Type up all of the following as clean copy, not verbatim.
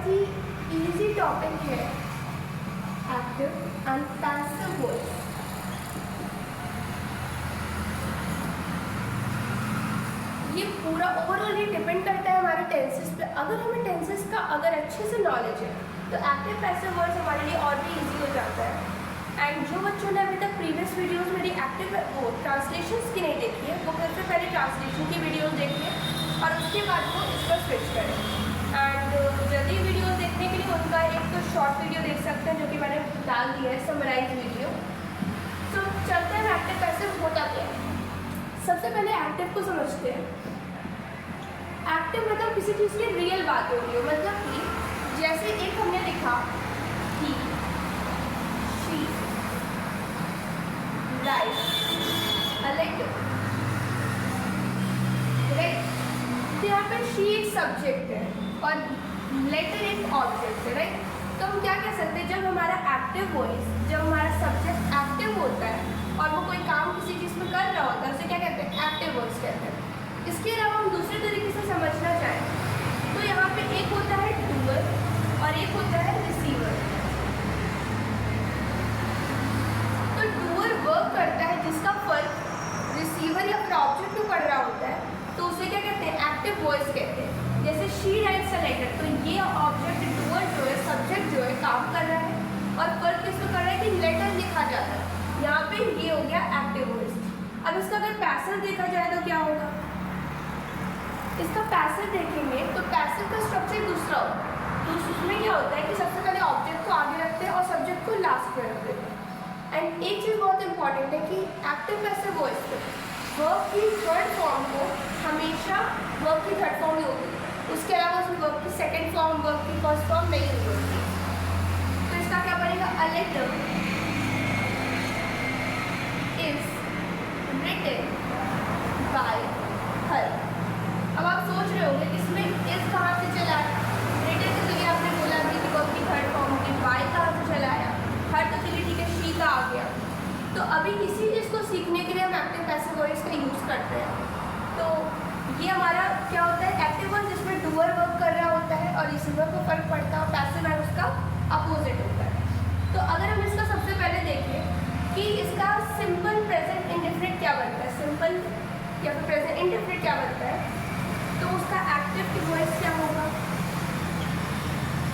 ही easy topic है active and passive voice. ये पूरा ओवरऑल ये डिपेंड करता है हमारे टेंसेस पे। अगर हमें टेंसेस का अगर अच्छे से नॉलेज है तो एक्टिव पैसिव वॉइस हमारे लिए और भी इजी हो जाता है। एंड जो बच्चों ने अभी तक प्रीवियस वीडियोस मेरी एक्टिव वो ट्रांसलेशंस की नहीं देखी है, वो सबसे पहले ट्रांसलेशन की वीडियोस देखिए और उसके बाद वो इस पर स्विच करें। एंड जल्दी वीडियो देखने के लिए उनका एक तो शॉर्ट वीडियो देख सकते हैं जो कि मैंने डाल दिया है, समराइज वीडियो। तो चलते हैं एक्टिव पैसिव होता क्या है। सबसे पहले एक्टिव को समझते हैं। एक्टिव मतलब किसी चीज़ की रियल बात हो रही हो, मतलब कि जैसे एक हमने लिखा he, she, write, a letter, right. तो यहाँ पे शी एक सब्जेक्ट है और लेटर एक ऑब्जेक्ट है, राइट। तो हम क्या कह सकते हैं, जब हमारा एक्टिव वॉइस, जब हमारा सब्जेक्ट एक्टिव होता है और वो कोई काम किसी चीज़ में कर रहा होता है, उसे क्या कहते हैं, एक्टिव वॉइस कहते हैं। इसके अलावा हम दूसरे तरीके से समझना चाहें तो यहाँ पे एक होता है डूअर और एक होता है रिसीवर। तो डूअर वर्क करता है जिसका फर्क रिसीवर या फिर ऑब्जेक्ट को पढ़ रहा होता है, तो उसे क्या कहते हैं, एक्टिव वॉइस कहते हैं। जैसे शी राइट्स अ लेटर, तो ये ऑब्जेक्ट डूअर जो है, सब्जेक्ट जो है, काम कर रहा है और फर्क किसको कर रहा है कि लेटर लिखा जाता है। यहाँ पे ये हो गया एक्टिव वॉइस। अब इसका अगर पैसिव देखा जाए तो क्या होगा, इसका पैसिव देखेंगे तो पैसिव का स्ट्रक्चर दूसरा होता है। तो उसमें क्या होता है कि सबसे पहले ऑब्जेक्ट को आगे रखते हैं और सब्जेक्ट को लास्ट में रखते हैं। एंड एक चीज़ बहुत इंपॉर्टेंट है कि एक्टिव पैसिव वॉइस पे वर्ब की थर्ड फॉर्म को हमेशा वर्ब की थर्ड फॉर्म ही होगी, उसके अलावा उसमें वर्ब की सेकेंड फॉर्म, वर्ब की फर्स्ट फॉर्म नहीं होगी। तो इसका क्या बनेगा, a letter is written by her. अब आप सोच रहे होंगे इसमें इस कहाँ से चला है, रिटन के लिए आपने बोला कि वर्ब की थर्ड फॉर्म की, बाय कहाँ से चला आया, हर तो चलिए ठीक है, शी का आ गया। तो अभी इसी चीज़ को सीखने के लिए हम एक्टिव पैसिव वॉइस का यूज़ करते हैं। तो ये हमारा क्या होता है, एक्टिव वॉइस जिसमें डूअर वर्क कर रहा होता है और रिसीवर को फर्क पड़ता है, और पैसिव है उसका अपोजिट होता है। तो अगर हम इसका सबसे पहले देखें कि इसका सिंपल प्रेजेंट इंडेफिनिट क्या बनता है, सिंपल या फिर प्रेजेंट इंडेफिनिट क्या बनता है, तो उसका एक्टिव की वॉइस क्या होगा,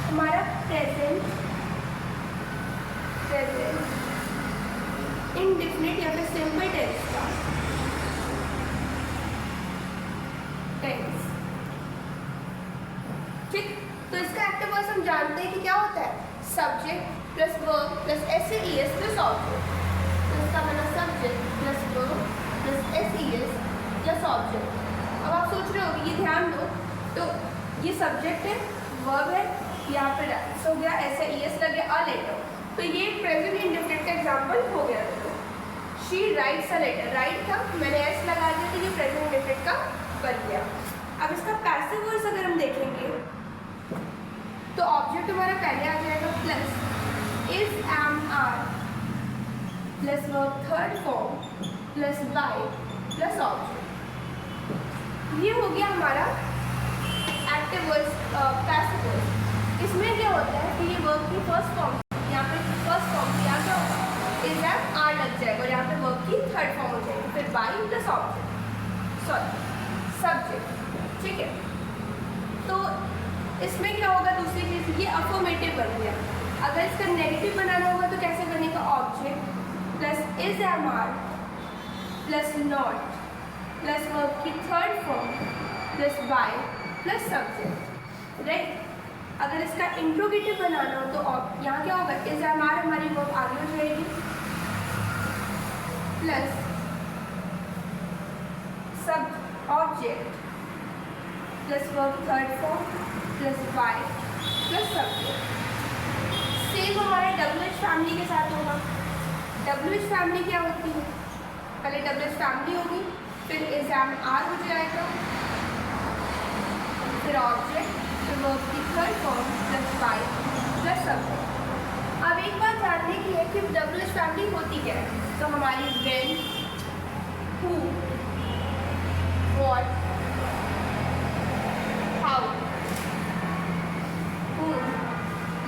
हमारा प्रेजेंट इंडेफिनिट या फिर सिंपल टेंस का टेंस। ठीक, तो इसका एक्टिव वॉइस हम जानते हैं कि क्या होता है, subject plus verb plus S plus object. तो इसका बना subject plus verb plus S plus object. अब आप सोच रहे हो ये ध्यान दो, तो ये सब्जेक्ट है, वर्ब है, यहाँ पे राइट्स हो गया, एस लग गया, अ लेटर। तो ये प्रेजेंट इंडेफिनिट का एग्जांपल हो गया। देखो she writes a letter, write था, मैंने एस लगा दिया तो ये प्रेजेंट इंडेफिनिट का बन गया। अब इसका पैसिव वॉइस अगर हम देखेंगे तो ऑब्जेक्ट हमारा पहले आ जाएगा plus is am are plus verb third form plus by plus object. ये हो गया हमारा एक्टिव वॉइस, पैसिव वॉइस। इसमें क्या होता है कि ये वर्ब की फर्स्ट फॉर्म, यहाँ पे फर्स्ट फॉर्म यहाँ क्या होगा, इज एम आर लग जाएगा और यहाँ पे वर्ब की थर्ड फॉर्म हो जाएगी, फिर by plus object, sorry subject. ठीक है, तो इसमें क्या होगा, दूसरी चीज़ ये अफर्मेटिव बन गया। अगर इसका नेगेटिव बनाना होगा तो कैसे बनेगा, object plus is am are plus not plus verb की third form plus by plus subject, right. अगर इसका इंट्रोगेटिव बनाना हो तो यहाँ क्या होगा, इज एम आर हमारी वर्ब आगे हो जाएगी प्लस सब object plus verb third form plus by plus subject. Same हमारा WH फैमिली के साथ होगा। WH फैमिली क्या होती है, पहले WH फैमिली होगी, फिर इज एम आर हो जाएगा, फिर ऑब्जेक्ट, फिर वर्ब की third form plus by plus subject. अब एक बात जानने की है कि WH फैमिली होती क्या है, तो हमारी when, who, what, how, whom,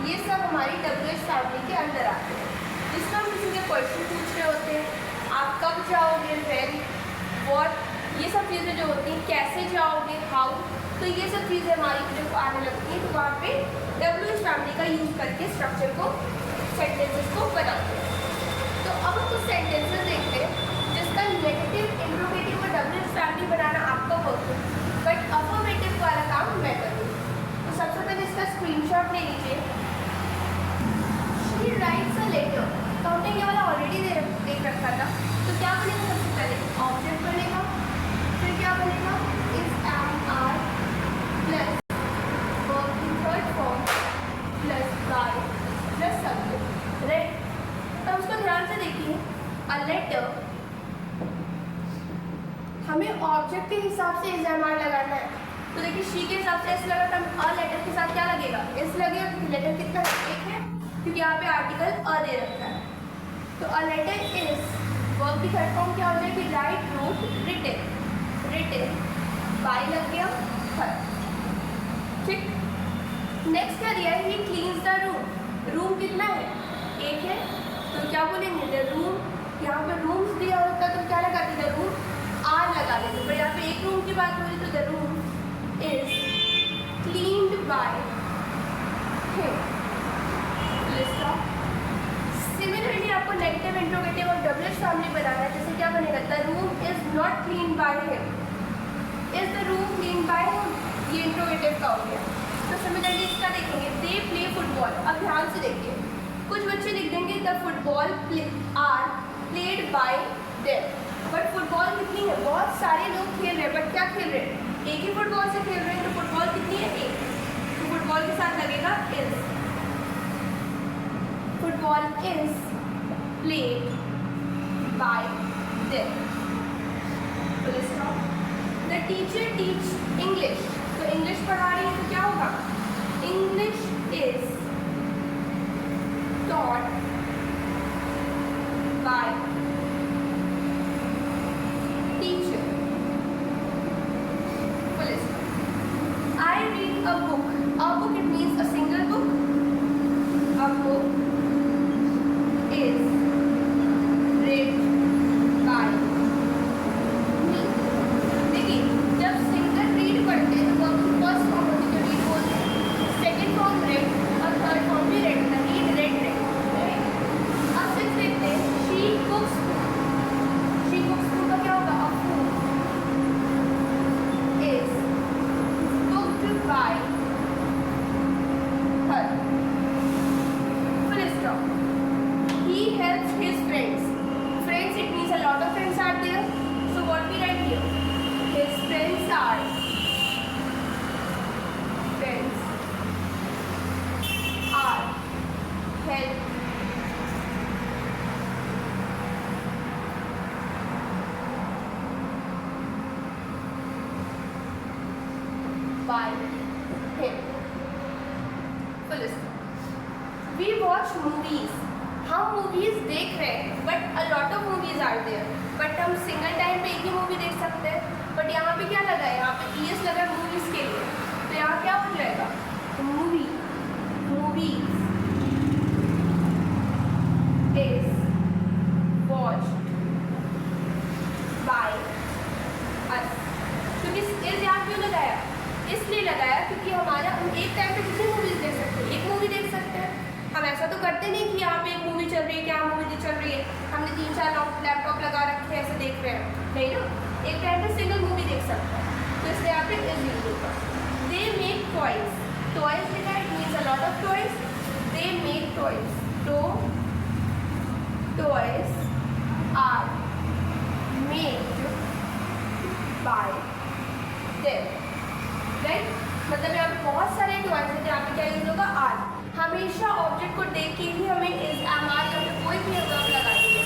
ये सब हमारी WH फैमिली के अंदर आते हैं। जिसमें हम किसी के क्वेश्चन पूछ रहे होते हैं, आप कब जाओगे, व्हेन, व्हाट, ये सब चीज़ें जो होती हैं, कैसे जाओगे, हाउ, तो ये सब चीज़ें हमारी जब आने लगती हैं तो वहाँ पे WH फैमिली का यूज़ करके स्ट्रक्चर को, सेंटेंसेस को बनाते हैं। तो अब हम कुछ सेंटेंसेस देखते हैं जिसका नेगेटिव, इंट्रोगेटिव और WH फैमिली बनाना आपका वर्क है, बट अफर्मेटिव वाला काम मैं करूँगी। तो सबसे पहले इसका स्क्रीनशॉट ले लीजिए। She writes a letter, तो हमने ये वाला ऑलरेडी देख रखा था। तो क्या बनेगा सबसे पहले, ऑब्जेक्ट बनेगा, फिर क्या बनेगा, is am are plus verb in third form plus by plus subject, right. तो उसको ध्यान से देखिए, अ लेटर, हमें ऑब्जेक्ट के हिसाब से इज एम आर लगाना है। तो देखिए शी के हिसाब से एस लगा, तो अ लेटर के साथ क्या लगेगा, एस लगेगा, क्योंकि लेटर कितना है, एक है, क्योंकि यहाँ पे आर्टिकल अ दे रखा है। तो अ लेटर इज, वर्ब की थर्ड फॉर्म क्या हो जाएगी, write, wrote, written, written by लग गया, हर, ठीक। नेक्स्ट क्या दिया है, he cleans the room, room कितना है, एक है, तो क्या बोलेंगे, द रूम, यहाँ पे रूम्स दिया होता तो क्या लगाते, द रूम आर लगा देते, पर यहाँ पे एक रूम की बात हो रही तो the room is cleaned by him. Similarly आपको नेगेटिव, इंट्रोगेटिव और WH फैमिली बनाना है। जैसे क्या बनेगा, the room is not clean by him, is the room clean by him, ये इंट्रोगेटिव का हो गया। तो सिमिलरली इसका देखेंगे, दे प्ले फुटबॉल। अब ध्यान से देखिए, कुछ बच्चे लिख देंगे the football are played by them, but football कितनी है, बहुत सारे लोग खेल रहे हैं, बट क्या खेल रहे हैं, एक ही फुटबॉल से खेल रहे हैं, तो फुटबॉल कितनी है, एक, तो फुटबॉल के साथ लगेगा is, football is played by them, full stop. The teacher teach English, तो इंग्लिश पढ़ा रही है तो क्या होगा, English is taught by teacher, full stop। I read a book, it means a single book, a book is read by me। देखिए जब single read पढ़ते हैं तो फर्स्ट फॉर्म होती है, रीड बोलते हैं, सेकेंड फॉर्म रेड और थर्ड फॉर्म भी रेड, रीड रेड रेड। अब सिक्स देखते हैं, शी कुक्स का क्या होगा, अ food is cooked by her, full stop. He helps his friends, friends it means a lot of friends are there, so what we write here, his friends are, friends are help by him, full stop। We watch movies, हम movies देख रहे हैं, but a lot of movies are there, but हम single time पे एक ही movie देख सकते हैं, बट यहाँ पे क्या लगा है, यहाँ पे ES लगा है मूवीज के लिए, तो यहाँ क्या हो जाएगा, movie, movies is watched by us. क्योंकि इज यहाँ क्यों लगाया, इसलिए लगाया क्योंकि हमारा, हम एक टाइम पे कितनी मूवीज देख सकते हैं, एक मूवी देख सकते हैं। हम ऐसा तो करते नहीं कि यहाँ पे एक मूवी चल रही है, क्या मूवी चल रही है, हमने 3-4 लैपटॉप लगा रखे हैं, ऐसे देख रहे हैं, नहीं ना, एक टाइम पे सिंगल मूवी देख सकते हैं, तो इसलिए यहाँ पे इज यूज होगा। दे मेक टॉयज, टॉयज लिखा है, it means a lot of toys, they make toys, तो toys are made by them, right. मतलब यहाँ पे बहुत सारे टॉयज हैं, यहाँ पे क्या यूज होगा, आर। हमेशा ऑब्जेक्ट को देख के ही हमें इज एम आर या फिर कोई भी वर्ब लगानी है,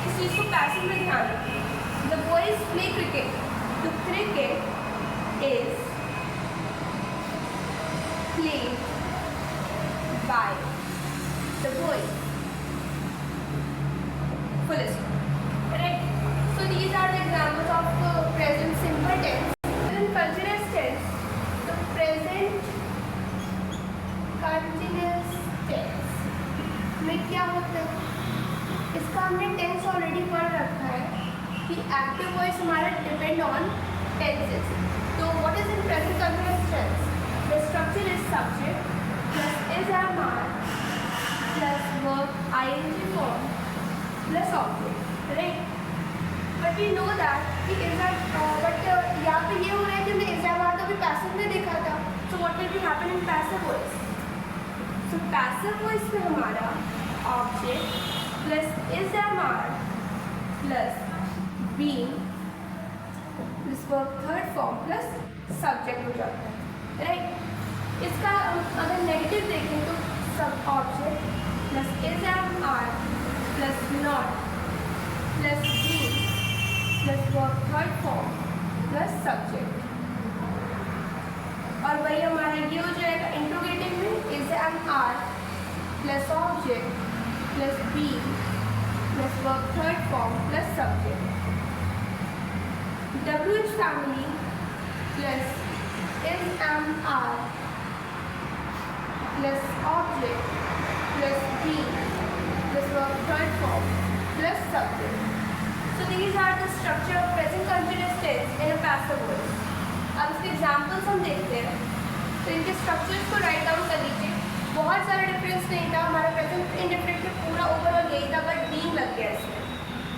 इस चीज़ को पैसिव में ध्यान रखिए। द बॉयज प्ले क्रिकेट, तो cricket is played by the boys, full stop, right. So these are the examples of present simple tense. Present continuous tense, तो प्रेजेंट continuous एक्टिव वॉइस हमारा डिपेंड ऑन टेंसेस. तो what is in present continuous tense? The structure is subject plus is am are plus verb ING form plus object, right? But we know that कि is but यहाँ पे ये हो रहा है कि हमने इज एम आर तो भी पैसिव में देखा था. So what will be happen in passive voice? So passive voice में हमारा object plus is am are plus being plus verb third form plus subject हो जाता है, राइट? इसका अगर नेगेटिव देखें तो सब object plus is am are plus not plus being plus verb third form plus subject. और वही हमारा ये हो जाएगा इंट्रोगेटिव में is am are plus object plus B plus verb third form plus subject. WH family plus is am are plus object plus B plus verb third form plus subject. So these are the structure of present continuous tense in a passive voice. अब इसके examples हम देखते हैं. तो इनके structures को right down कर लीजिए. बहुत सारा डिफरेंस नहीं था, हमारा प्रेजेंट इंडेफिनिट में पूरा ओवरऑल यही था, बट बीन लग गया इसमें.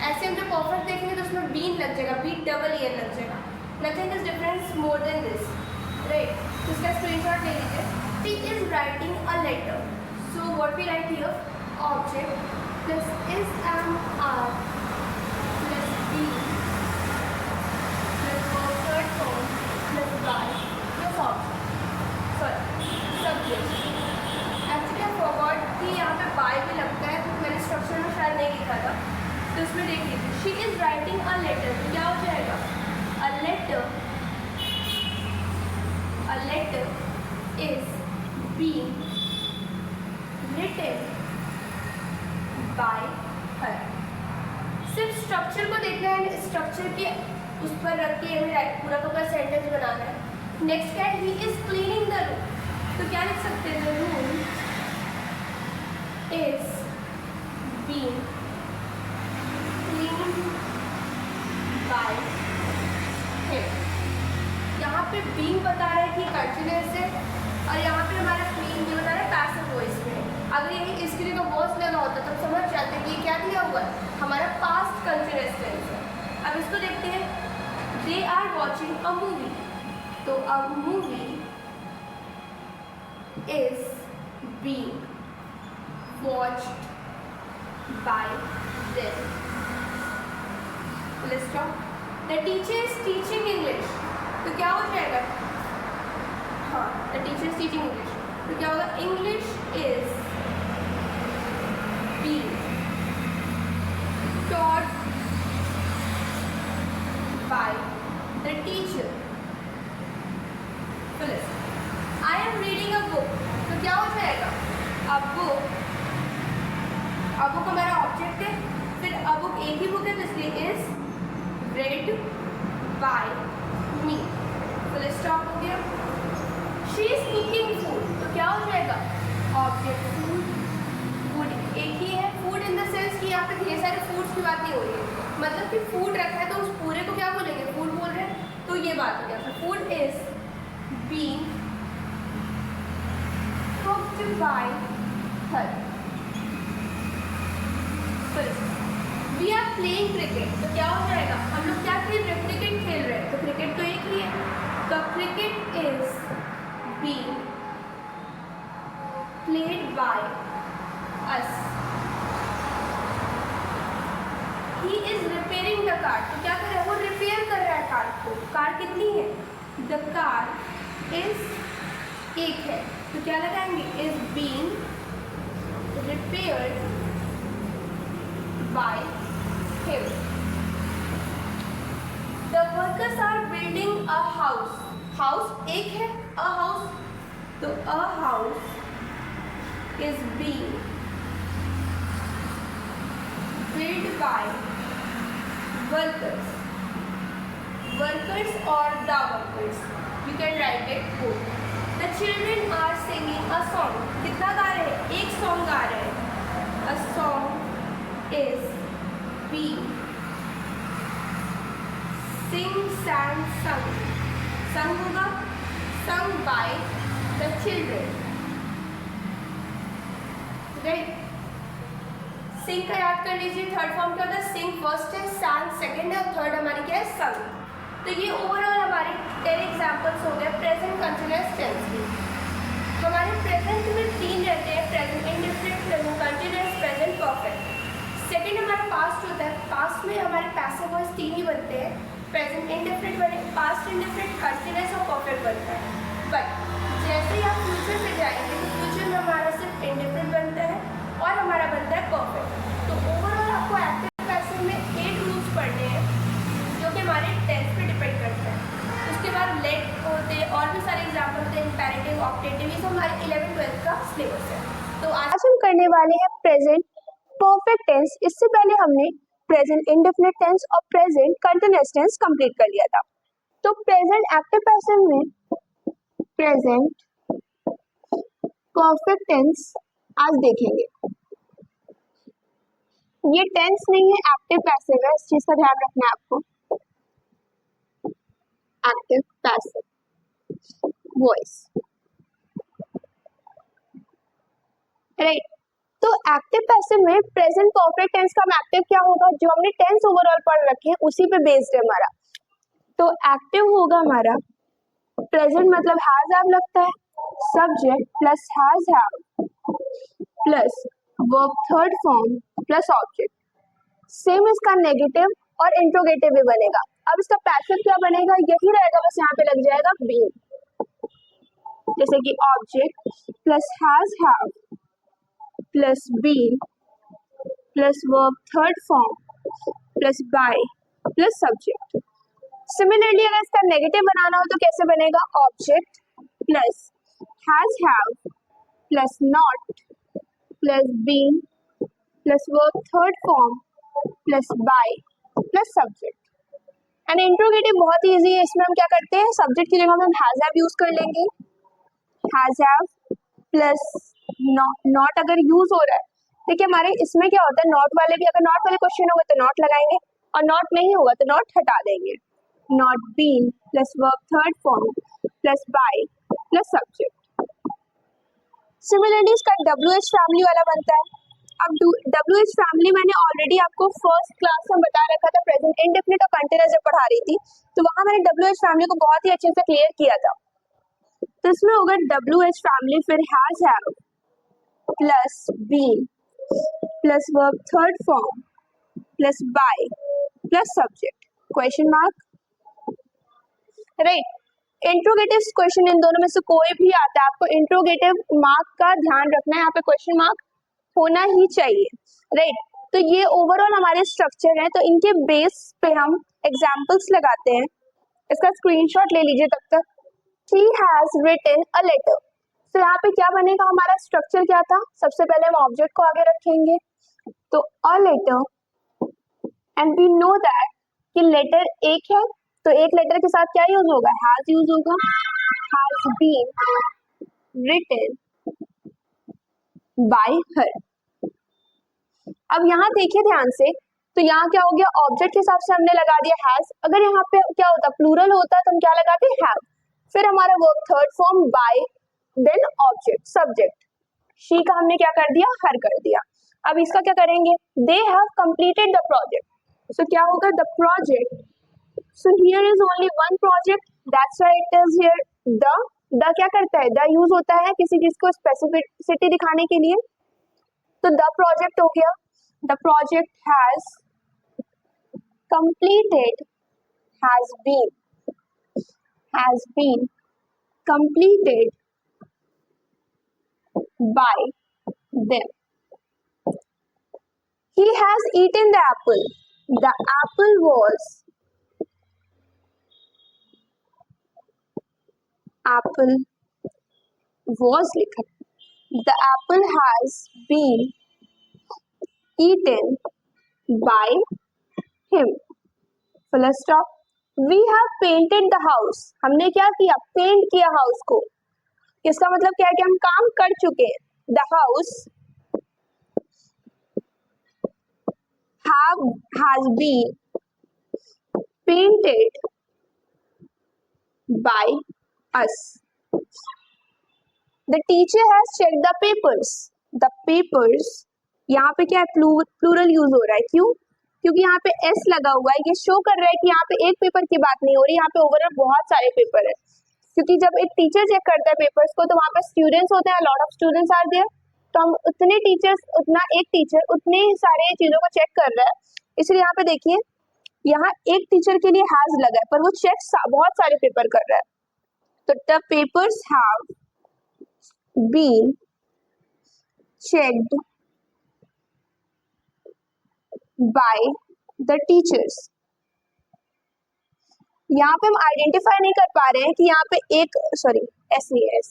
ऐसे हम जब परफेक्ट देखेंगे तो उसमें बीन लग जाएगा, बी डबल ईयर लग जाएगा. Nothing is difference more than this, right? तो इसका स्क्रीनशॉट ले लीजिए. She is writing a letter. So what we write here? Object plus is am are plus B plus verb third form plus by plus object, sorry subject. Actually I forgot कि यहाँ पे bye भी लगता है, तो मैंने structure में शायद नहीं लिखा था. तो इसमें देख लीजिए. She is writing a letter. तो क्या हो जाएगा? A letter is being written by her. सिर्फ स्ट्रक्चर को देखना है, स्ट्रक्चर के उस पर रख के हमें पूरा का पूरा सेंटेंस बनाना है. नेक्स्ट क्या है? He is cleaning the room. तो क्या लिख सकते हैं? The room is being cleaned by him. यहाँ पे बीइंग बता रहा है कि कंटिन्यूअस है, और यहाँ पे हमारा क्लीन ये बता रहा है पैसिव वॉइस में. अगर ये इसके लिए का वॉइस लगा होता तब समझ जाते हैं कि क्या दिया हुआ है, हमारा पास्ट कंटिन्यूअस टेंस है. अब इसको देखते हैं. They are watching a movie. तो a movie is being watched by them. Let's stop. The teacher is teaching English. तो क्या हो जाएगा? हाँ, the teacher is teaching English. तो क्या होगा? English is being taught by the teacher. तो listen. I am reading a book. तो क्या हो जाएगा? A book हमारा ऑब्जेक्ट है, फिर a book एक ही बुक है, तो इसलिए is read by me. Full stop हो गया. She is cooking food. तो क्या हो जाएगा? Object food. फूड एक ही है. फूड इन द सेंस कि यहाँ पे ढेर सारे फूड्स की बात नहीं हो रही है, मतलब कि फूड रखा है तो उस पूरे को क्या बोलेंगे? फूड बोल रहे हैं. तो ये बात हो गया. Food is being cooked by her. We are playing cricket. तो क्या हो जाएगा? हम लोग क्या खेल रहे हैं? क्रिकेट खेल रहे हैं. तो क्रिकेट तो एक ही है. तो cricket is being played by us. He is repairing the car. तो क्या कर रहा है? वो रिपेयर कर रहा है कार को. कार कितनी है? द कार इज एक है. तो क्या लगाएंगे? Is being repaired by him. The workers are building a house. House एक है. A house. तो a house is being built by workers. Workers or the workers. You can write it both. The children are singing a song. कितना गा रहे हैं? एक song गा रहे हैं. A song is being sing, sang, sung. Sung होगा sung by the children. Right, sing का याद कर लीजिए, थर्ड फॉर्म क्या होता है, सिंग फर्स्ट है, sang सेकंड है और थर्ड हमारी क्या है, sung. तो ये ओवरऑल हमारे 10 एग्जाम्पल्स हो गए प्रेजेंट कंटिन्यूअस टेंस के. हमारे प्रेजेंट में 3 रहते हैं, present indefinite, present continuous, present perfect. Second हमारा पास्ट होता है, पास्ट में हमारे पैसिव वॉइस 3 ही बनते हैं, प्रेजेंट इंडेफिनिट बने, पास्ट इंडेफिनिट, कंटिन्यूअस और परफेक्ट बनता है. बट जैसे ही आप फ्यूचर पे जाएंगे तो फ्यूचर में हमारा सिर्फ इंडेफिनिट बनता है और हमारा बनता है परफेक्ट. तो ओवरऑल आपको एक्टिव पैसिव में 8 रूल्स पढ़ने हैं जो कि हमारे टेंस पे डिपेंड करते हैं. उसके बाद लेट होते हैं और भी सारे एग्जाम्पल होते हैं, इम्पेरेटिव, ऑप्टेटिव, ये सब हमारे 11th-12th का सिलेबस है. तो आज हम करने वाले हैं प्रेजेंट परफेक्ट टेंस. इससे पहले हमने प्रेजेंट इंडेफिनिट टेंस और प्रेजेंट कंटिन्यूअस टेंस कंप्लीट कर लिया था. तो प्रेजेंट एक्टिव पैसिव में प्रेजेंट परफेक्ट टेंस आज देखेंगे. ये टेंस नहीं है, एक्टिव पैसिव है, इस चीज का ध्यान रखना है आपको. Active passive voice, right. तो एक्टिव पैसिव में प्रेजेंट परफेक्ट टेंस का एक्टिव क्या होगा, जो हमने टेंस ओवरऑल पढ़ रखे हैं उसी पे बेस्ड है हमारा. तो एक्टिव होगा हमारा प्रेजेंट मतलब हैज हैव लगता है, subject plus has have plus verb third form plus object. Same इसका नेगेटिव और इंट्रोगेटिव भी बनेगा. अब इसका पैसिव क्या बनेगा, यही रहेगा, बस यहाँ पे लग जाएगा बीन. जैसे कि object plus has have plus been plus verb third form plus by plus subject. Similarly अगर इसका नेगेटिव बनाना हो तो कैसे बनेगा, object plus has have plus not plus been plus verb third form plus by plus subject. And interrogative बहुत easy है, इसमें हम क्या करते हैं, सब्जेक्ट की जगह में हम हैज हैव यूज कर लेंगे. हैज हैव प्लस नॉट अगर यूज हो रहा है, देखिए हमारे इसमें क्या होता है, नॉट वाले भी, अगर नॉट वाले क्वेश्चन होगा तो नॉट लगाएंगे और नॉट नहीं होगा तो नॉट हटा देंगे. Not been plus verb third form plus by plus subject. Similarly इसका WH फैमिली वाला बनता है. अब WH फैमिली मैंने ऑलरेडी आपको फर्स्ट क्लास में बता रखा था, प्रेजेंट इंडेफिनिट और कंटीन्यूअस जब पढ़ा रही थी तो वहां मैंने WH फैमिली को बहुत ही अच्छे से क्लियर किया था. तो इसमें होगा WH फैमिली, फिर has have plus been plus verb third form plus by plus subject, question mark, right. Interrogative question इन दोनों में से कोई भी आता है, आपको इंट्रोगेटिव मार्क का ध्यान रखना है, यहाँ पे क्वेश्चन मार्क होना ही चाहिए, राइट. तो ये ओवरऑल हमारे स्ट्रक्चर है, तो इनके बेस पे हम एग्जाम्पल्स लगाते हैं. इसका स्क्रीनशॉट ले लीजिए तब तक. She has written a letter. तो यहाँ पे क्या बनेगा, हमारा स्ट्रक्चर क्या था, सबसे पहले हम ऑब्जेक्ट को आगे रखेंगे तो a letter, and we know that कि लेटर एक है तो एक लेटर के साथ क्या यूज होगा, हैज यूज होगा. Has been written by her. अब यहाँ देखिए ध्यान से, तो यहाँ क्या हो गया, ऑब्जेक्ट के हिसाब से हमने लगा दिया हैज. अगर यहाँ पे क्या होता, प्लूरल होता तो हम क्या लगाते, हैव. फिर हमारा verb third form by, then object subject. She का हमने क्या कर दिया, हर कर दिया. अब इसका क्या करेंगे, they have completed the project. So क्या होगा, the project. So here is only one project, that's why it is here the क्या करता है, द यूज होता है किसी चीज को स्पेसिफिसिटी दिखाने के लिए. तो द प्रोजेक्ट हो गया, the project has completed, has been completed by them. He has eaten the apple. The apple was लिखा. The apple has been eaten by him. Full stop. We have painted the house. हमने क्या किया, paint किया house को. इसका मतलब क्या है कि हम काम कर चुके हैं. The house has been painted by us. The teacher has checked the papers. The papers, यहाँ पे क्या है, प्लूरल यूज हो रहा है. क्यों? क्योंकि यहाँ पे एस लगा हुआ है. ये शो कर रहा है कि यहाँ पे एक पेपर की बात नहीं हो रही, यहाँ पे ओवरऑल बहुत सारे पेपर है. क्योंकि जब एक टीचर चेक करता है पेपर्स को तो वहाँ पे स्टूडेंट्स होते हैं, lot of students are there. तो हम उतने टीचर्स, उतना एक टीचर उतने सारे चीजों को चेक कर रहा है. इसलिए यहाँ पे देखिए, यहाँ एक टीचर के लिए हैज लगा है पर वो चेक बहुत सारे पेपर कर रहा है. तो the papers have been checked by the teachers. यहाँ पे हम आइडेंटिफाई नहीं कर पा रहे हैं कि यहाँ पे एक SES.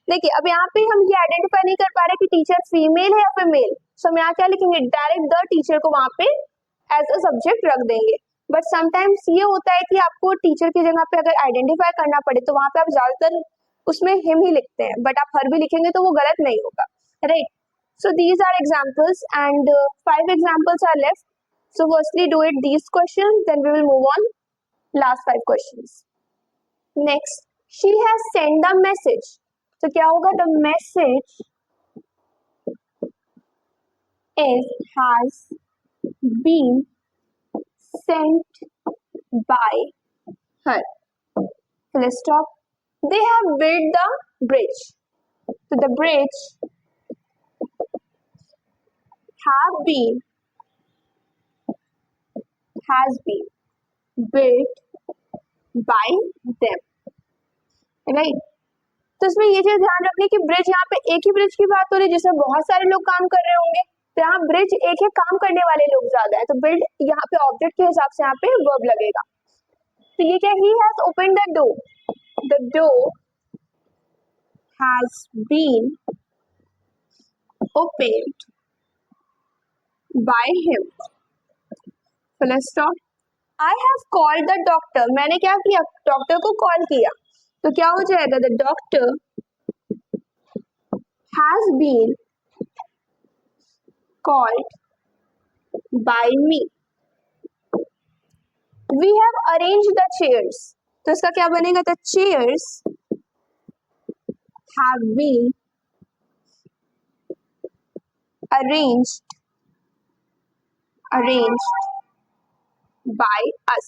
देखिए अब यहाँ पे हम ये आइडेंटिफाई नहीं कर पा रहे कि टीचर फीमेल है या फिर मेल. सो हम यहाँ क्या लिखेंगे, डायरेक्ट द टीचर को वहां पे एज अ सब्जेक्ट रख देंगे. बट समटाइम्स ये होता है कि आपको टीचर की जगह पे अगर आइडेंटिफाई करना पड़े तो वहां पे आप ज्यादातर उसमें हिम ही लिखते हैं, बट आप हर भी लिखेंगे तो वो गलत नहीं होगा, right. So these are examples and 5 examples are left. So firstly do it these questions, then we will move on last 5 questions. Next, she has sent the message. So क्या होगा, the message has been sent by her. Let's stop. They have built the bridge. So the bridge has been built by them, right? तो इसमें ये चीज ध्यान रखनी कि bridge, यहाँ पे एक ही ब्रिज की बात हो रही है जिसमें बहुत सारे लोग काम कर रहे होंगे. तो यहाँ ब्रिज एक है, काम करने वाले लोग ज्यादा है, तो बिल्ड यहाँ पे ऑब्जेक्ट के हिसाब से यहाँ पे वर्ब लगेगा. तो ये क्या, he has opened the door. The door has been opened by him. So let's stop. I have called the doctor. मैंने क्या किया, डॉक्टर को कॉल किया. तो क्या हो जाएगा, the doctor has been called by me. We have arranged the chairs. तो इसका क्या बनेगा, the chairs have been arranged by us.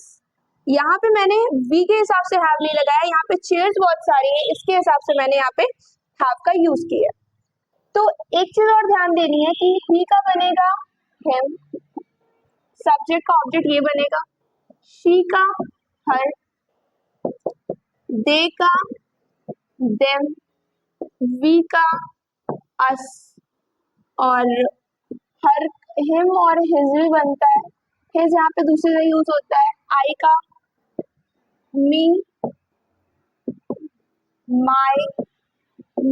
यहाँ पे मैंने वी के हिसाब से हैव नहीं लगाया, यहाँ पे चेयर्स बहुत सारी हैं, इसके हिसाब से मैंने यहाँ पे हैव का यूज किया. तो एक चीज और ध्यान देनी है कि ही का बनेगा हिम, सब्जेक्ट का ऑब्जेक्ट ये बनेगा, शी का हर, दे का देम, वी का अस, और हर हिम और हिज भी बनता है. हिज यहाँ पे दूसरे का यूज होता है, आई का मी, माई,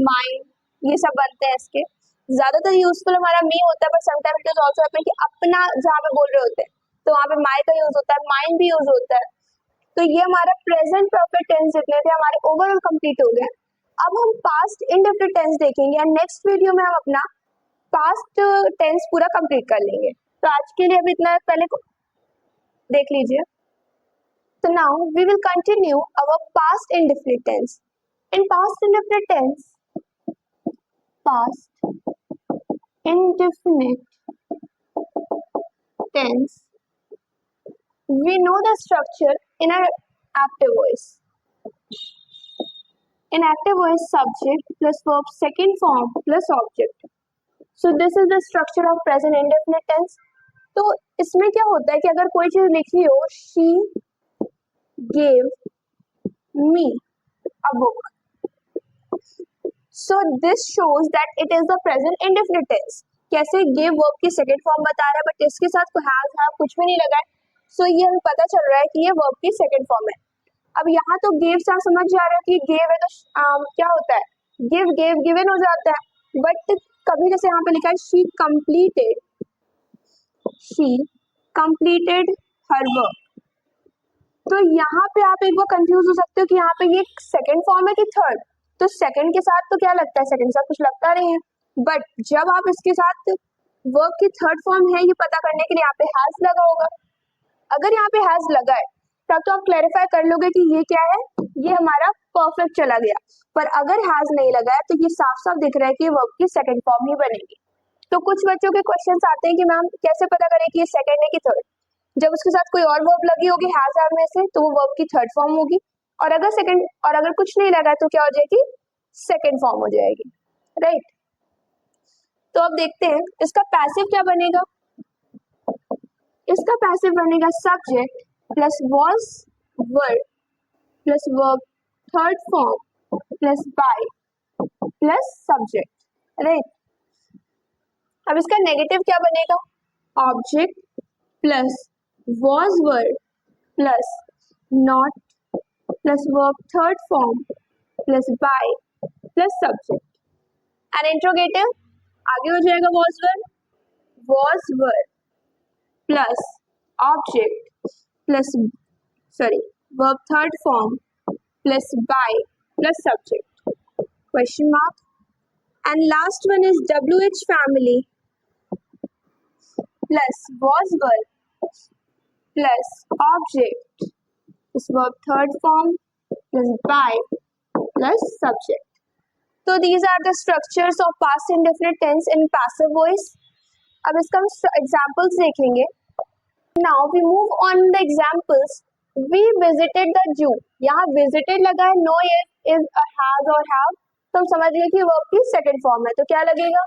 माइन, ये सब बनते हैं इसके. ज्यादातर यूजफुल हमारा मी होता है, but sometimes it is also happen कि अपना जहाँ पे बोल रहे होते हैं तो वहाँ पे माई का यूज होता है, माइन भी यूज होता है. तो ये हमारा प्रेजेंट परफेक्ट टेंस जितने थे हमारे ओवरऑल कंप्लीट हो गए. अब हम पास्ट इंडेफिनिट टेंस देखेंगे एंड नेक्स्ट वीडियो में हम अपना पास्ट टेंस पूरा कंप्लीट कर लेंगे. तो आज के लिए अभी इतना पहले देख लीजिए. So now we will continue our past indefinite tense. In past indefinite tense, we know the structure in our active voice. In active voice, subject plus verb, second form plus object. So this is the structure of present indefinite tense. तो इसमें क्या होता है कि अगर कोई चीज लिखी हो, she gave me a book. So this shows that it is the present indefinite tense. कैसे give verb की second form बता रहा है, बट इसके साथ कोई has have कुछ भी नहीं लगा है. So ये हमें पता चल रहा है कि ये verb की second form है. अब यहाँ तो gave से आप समझ जा रहे हो कि gave है तो क्या होता है, give gave given हो जाता है. बट कभी जैसे यहाँ पे लिखा है she completed her work. तो यहाँ पे आप एक बार कंफ्यूज हो सकते हो कि यहाँ पे ये सेकंड फॉर्म है कि थर्ड. तो सेकंड के साथ तो क्या लगता है, सेकंड के साथ कुछ लगता नहीं है, बट जब आप इसके साथ वर्ब की थर्ड फॉर्म है ये पता करने के लिए यहाँ पे हैज लगा होगा. अगर यहाँ पे हैज लगा है तब तो आप क्लैरिफाई कर लोगे कि ये क्या है, ये हमारा परफेक्ट चला गया। पर अगर हैज नहीं लगा है तो ये साफ साफ दिख रहा है कि वर्ब की सेकंड फॉर्म ही बनेगी। तो कुछ बच्चों के क्वेश्चंस आते हैं कि मैम कैसे पता करें कि ये सेकंड है कि थर्ड। जब उसके साथ कोई और वर्ब लगी होगी हैज हैव में से तो वो वर्ब की थर्ड फॉर्म होगी, और अगर सेकंड और अगर कुछ नहीं लगा तो क्या हो जाएगी, सेकंड फॉर्म हो जाएगी, राइट। तो अब देखते हैं इसका पैसिव क्या बनेगा। इसका पैसिव बनेगा subject plus was verb plus verb third form plus by plus subject, right. अब इसका नेगेटिव क्या बनेगा, object plus was verb plus not plus verb third form plus by plus subject. And interrogative आगे हो जाएगा was verb plus object plus verb third form plus by plus subject, question mark. And last one is WH family plus was verb plus object plus verb third form plus by plus subject. So these are the structures of past indefinite tense in passive voice. अब इसका हम examples देखेंगे. Now we move on the examples. We visited the zoo. यहाँ visited लगा है, no is a has or have, तो हम समझ गए कि verb की second form है, तो क्या लगेगा,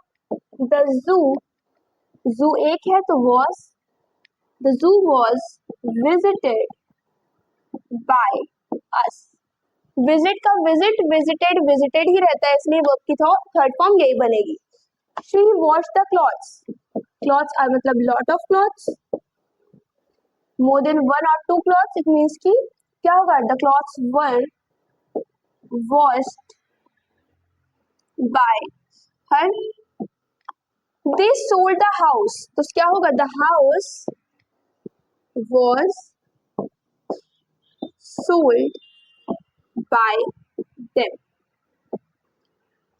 the zoo एक है तो was, the zoo was visited by us. visit का visited ही रहता है, इसलिए verb की थर्ड फॉर्म यही बनेगी. She washed the clothes. Clothes are मतलब lot of clothes, more than one or two clothes. It means कि क्या होगा, the clothes were washed by her. They sold the house. तो क्या होगा, the house was sold by them.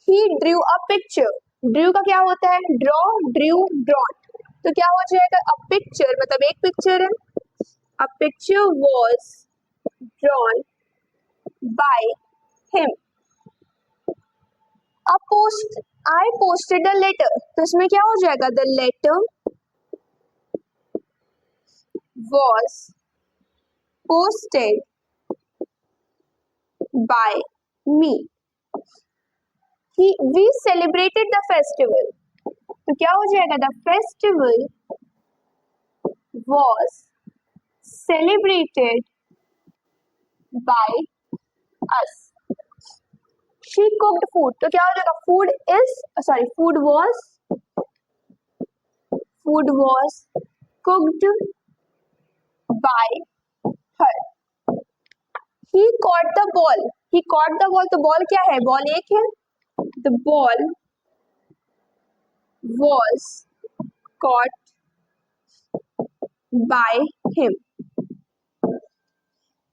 He drew a picture. Drew का क्या होता है, draw, drew, drawn. तो क्या हो जाएगा, a picture मतलब एक पिक्चर है, a picture was drawn by him. I posted a letter. तो इसमें क्या हो जाएगा, the letter was posted by me. We celebrated the festival. तो क्या हो जाएगा, the festival was celebrated by us. She cooked food. तो क्या हो जाएगा, food was cooked by her. He caught the ball. तो बॉल क्या है, बॉल एक है, the ball was caught by him.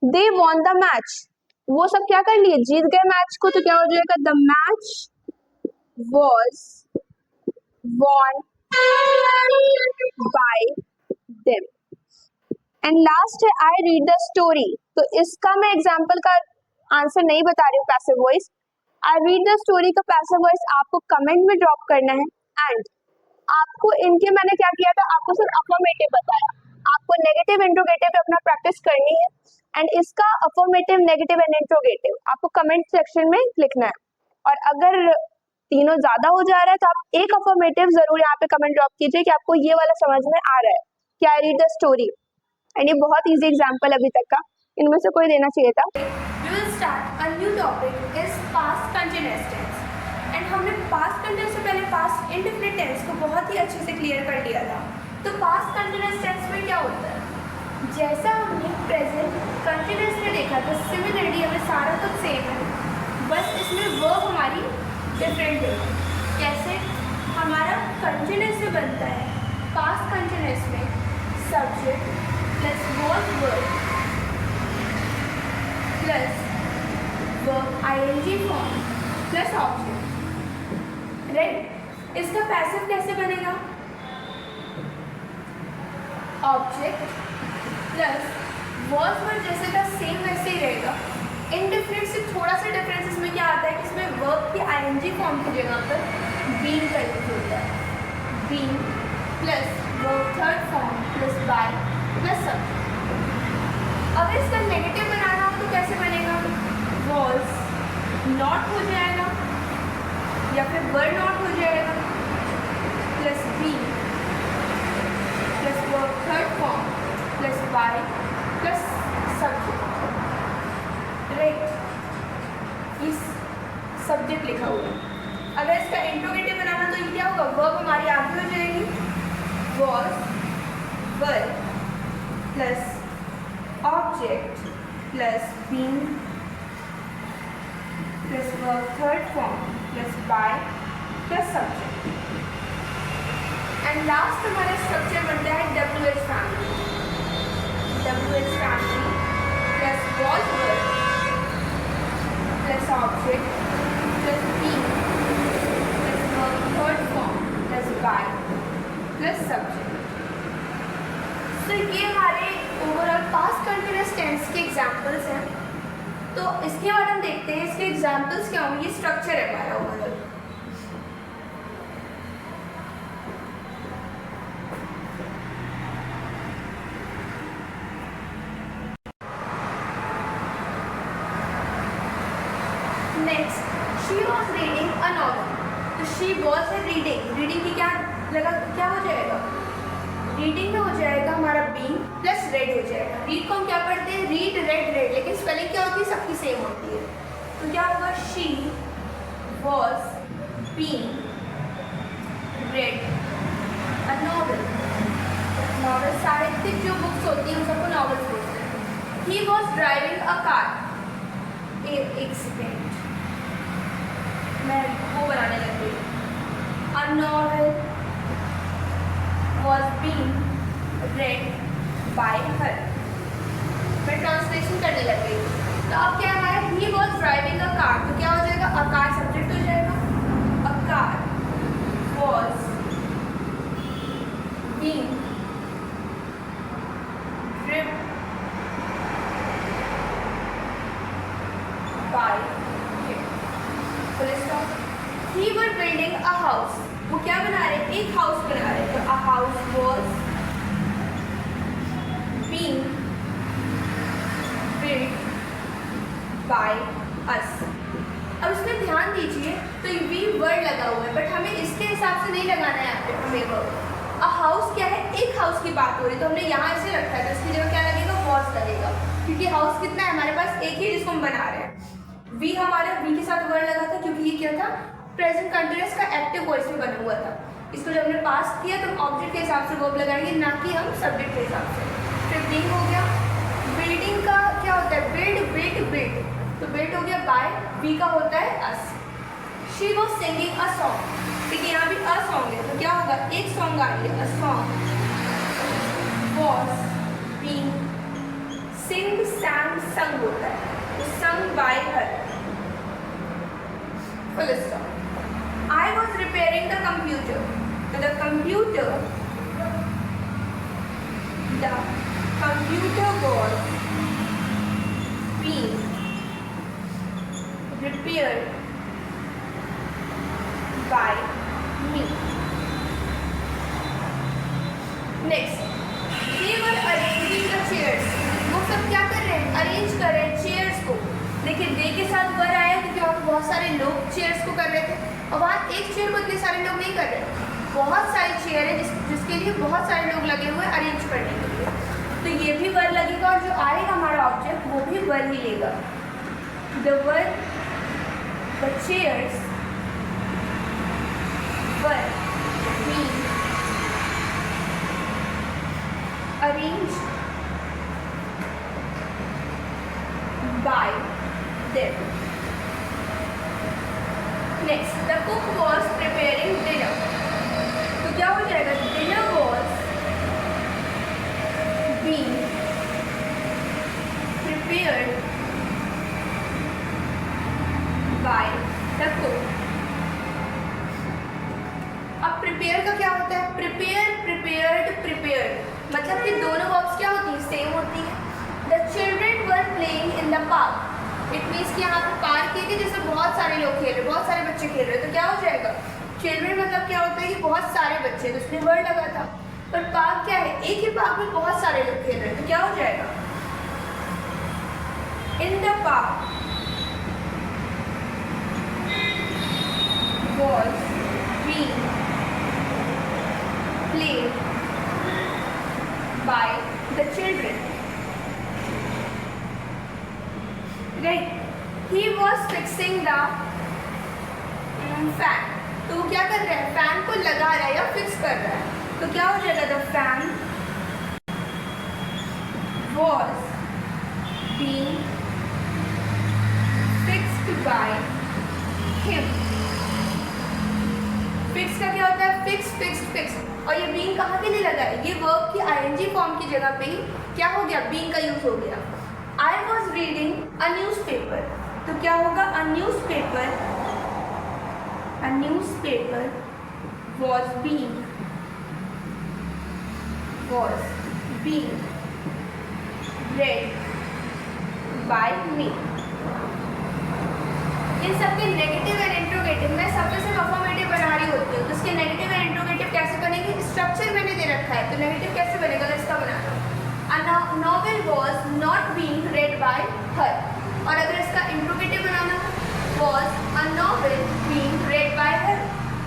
They won the match. वो सब क्या कर लिए, जीत गए मैच को, तो क्या हो जाएगा, the match was won by them. And last है I read the story. तो इसका मैं एग्जाम्पल का आंसर नहीं बता रही हूँ passive voice. I read the story का पैसिव वॉइस आपको कमेंट में ड्रॉप करना है. एंड आपको इनके मैंने क्या किया था, आपको सिर्फ अफर्मेटिव बताया, आपको नेगेटिव इंट्रोगेटिव पे अपना प्रैक्टिस करनी है. एंड इसका अफर्मेटिव, नेगेटिव एंड इंट्रोगेटिव आपको कमेंट सेक्शन में लिखना है. और अगर तीनों ज्यादा हो जा रहा है तो आप एक अफर्मेटिव जरूर यहाँ पे कमेंट ड्रॉप कीजिए कि आपको ये वाला समझ में आ रहा है कि I read the story. And ये बहुत इजी एग्जाम्पल अभी तक का, इनमें से कोई देना चाहिए था. We will start a new topic is past continuous tense. And हमने past continuous से पहले past indefinite tense को बहुत ही अच्छे से क्लियर कर लिया था. तो past continuous tense में क्या होता है, जैसा हमने प्रेजेंट कंटिन्यूस में देखा था, सिमिलरली हमें सारा तो सेम है, बस इसमें वर्ब हमारी डिफरेंट है. कैसे, हमारा कंटिन्यूस से बनता है पास्ट कंटिन्यूस में subject plus was verb plus verb ING form plus object, right. इसका पैसिव कैसे बनेगा, ऑब्जेक्ट प्लस वॉज वर्ड जैसे था सेम वैसे ही रहेगा। इनडिफरेंट से थोड़ा सा डिफरेंस इसमें क्या आता है कि इसमें वर्ब की आईएनजी फॉर्म की जगह पर बीइंग का यूज होता है। Being plus verb third form plus by plus subject. अगर इसका नेगेटिव बनाना हो तो कैसे बनेगा? वॉज नॉट हो जाएगा या फिर वर नॉट हो जाएगा plus B plus verb third form plus by plus subject. Right, इस सब्जेक्ट लिखा हुआ है। अगर इसका इंट्रोगेटिव बनाना तो ये क्या होगा? वर्ब हमारी आगे हो जाएगी, was were plus object plus being plus verb third form plus by plus subject. And last हमारा स्ट्रक्चर बनता है WH family. WH family plus was verb plus object plus being plus verb third form plus by plus subject. तो ये हमारे overall past continuous tense के examples हैं। तो इसके बाद हम देखते हैं इसके एग्जाम्पल्स क्या होंगे। ये स्ट्रक्चर है हमारा overall. Next, she was reading a novel. तो शी वॉज है रीडिंग, रीडिंग की क्या लगा, क्या हो जाएगा? रीडिंग में हो जाएगा हमारा बीइंग प्लस रेड हो जाएगा। रीड को हम क्या पढ़ते हैं? रीड रेड रेड, लेकिन स्पेलिंग क्या होती है? सबकी सेम होती है। तो क्या होगा? She was being red a novel. Novel साहित्यिक जो बुक्स होती हैं उन सबको नॉवेल्स बोलते हैं। He was driving a car. एक सेकेंड, मैं वो बनाने लग गई। A novel was being read by हर। मैं ट्रांसलेशन करने लग गई। तो अब क्या हमारा? He was driving a car. तो क्या हो जाएगा? अ कार सब्जेक्ट हो जाएगा। A car was being driven by him. Full stop. He were building a house. वो क्या बना रहे हैं? एक हाउस बना रहे हैं। तो a house was being built by us. अब इसमें ध्यान दीजिए, तो वी वर्ड लगा हुआ है, बट हमें इसके हिसाब से नहीं लगाना है यहाँ पे हमें वर्ड। अ हाउस क्या है? एक हाउस की बात हो रही है, तो हमने यहाँ ऐसे रखा है, तो इसकी जगह क्या लगेगा? वॉज लगेगा, क्योंकि हाउस कितना है हमारे पास? एक ही, जिसको हम बना रहे हैं। वी हमारा वी के साथ वर्ड लगा था, क्योंकि ये क्या था? प्रेजेंट कंटिन्यूअस का एक्टिव वॉइस में बना हुआ था। इसको जब हमने पास किया तो हम ऑब्जेक्ट के हिसाब से वर्ब लगाएंगे, ना कि हम सब्जेक्ट के हिसाब से। फिर बीइंग हो गया। बिल्डिंग का क्या होता है? बिल्ड बिल्ड बिल्ड, तो बिल्ड हो गया बाय। वी का होता है us. She was singing a song. ठीक है, यहाँ भी अ सॉन्ग है, तो क्या होगा? एक सॉन्ग आ रही है। A song was being sing sang sung होता है, तो sung by her. Full stop. I was repairing the computer. So the computer was being repaired by me. Next, they were arranging the chairs. वो सब क्या कर रहे हैं? Arrange कर रहे हैं चेयर्स को। देखिए दे के साथ वर आया क्योंकि वहाँ बहुत सारे लोग चेयर्स को कर रहे थे, और वहाँ एक चेयर को इतने सारे लोग नहीं कर रहे, बहुत सारी चेयर है जिसके लिए बहुत सारे लोग लगे हुए अरेंज करने के लिए। तो ये भी वर लगेगा, और जो आएगा हमारा ऑब्जेक्ट वो भी वर ही लेगा। The were the chairs were being arranged bye them. Next, the cook was preparing dinner. तो क्या हो जाएगा? Dinner was being prepared by the cook. अब प्रिपेयर का क्या होता है? प्रिपेयर प्रिपेयर्ड प्रिपेयर्ड, मतलब कि दोनों वर्ब्स क्या होती हैं? सेम होती हैं। The the park, it means कि यहाँ पे पार्क है कि जैसे बहुत सारे लोग खेल रहे हैं, बहुत सारे बच्चे खेल रहे हैं, तो क्या हो जाएगा, चिल्ड्रन मतलब क्या होता है कि बहुत सारे बच्चे, तो उसने वर्ड लगा था। पर पार्क क्या है, एक ही पार्क में बहुत सारे लोग खेल रहे हैं, तो क्या हो जाएगा, in the park was being played by the children. Right? He was fixing the fan. तो वो क्या कर रहा है, फैन को लगा रहा है या फिक्स कर रहा है, तो क्या हो जाएगा, the fan was being fixed by him. Fix का क्या होता है, फिक्स फिक्स फिक्स, और ये बीइंग कहाँ के लिए लगा है, ये वर्ब की आईएनजी फॉर्म की जगह पे ही क्या हो गया, बीइंग का यूज हो गया। I was reading a newspaper, तो क्या होगा, a newspaper was being read by me। इन सबके नेगेटिव एंड इंट्रोगेटिव, मैं सबसे सिर्फ अफर्मेटिव बना रही होती हूँ, तो इसके नेगेटिव एंड इंट्रोगेटिव कैसे बनेंगे, स्ट्रक्चर मैंने दे रखा है, तो नेगेटिव कैसे बनेगा, तो इसका बनाना, a novel was not being read by her, और अगर इसका इंट्रोगेटिव बनाना was a novel being read by her,